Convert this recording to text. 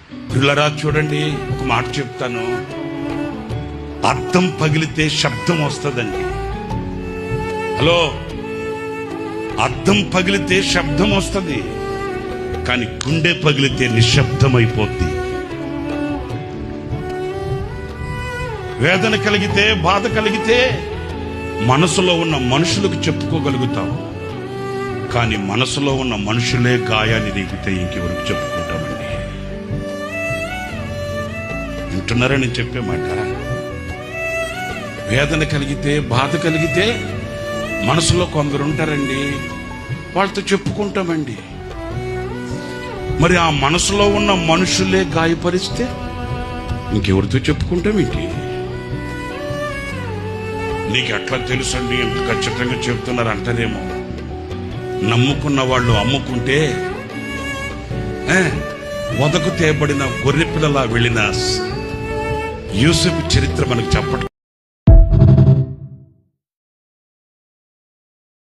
పిల్లరా చూడండి, ఒక మాట చెప్తాను. అద్దం పగిలితే శబ్దం వస్తుందండి. హలో, అద్దం పగిలితే శబ్దం వస్తుంది, కానీ గుండె పగిలితే నిశ్శబ్దం అయిపోద్ది. వేదన కలిగితే, బాధ కలిగితే మనసులో ఉన్న మనుషులకు చెప్పుకోగలుగుతాం, కానీ మనసులో ఉన్న మనుషులే గాయాన్ని రేగితే ఇంకెవరికి చెప్పుకుంటామండి? వింటున్నారా నేను చెప్పే మాట? వేదన కలిగితే, బాధ కలిగితే మనసులో కొందరు ఉంటారండి, వాళ్ళతో చెప్పుకుంటామండి. మరి ఆ మనసులో ఉన్న మనుషులే గాయపరిస్తే ఇంకెవరితో చెప్పుకుంటాం? ఏంటి నీకు ఎట్లా తెలుసండి, ఎంత ఖచ్చితంగా చెప్తున్నారు అంటారేమో. నమ్ముకున్న వాళ్ళు అమ్ముకుంటే వదకు తేబడిన గొర్రెపిల్లలా వెళ్ళిన యూసుఫ్ చరిత్ర మనకు చెప్పడం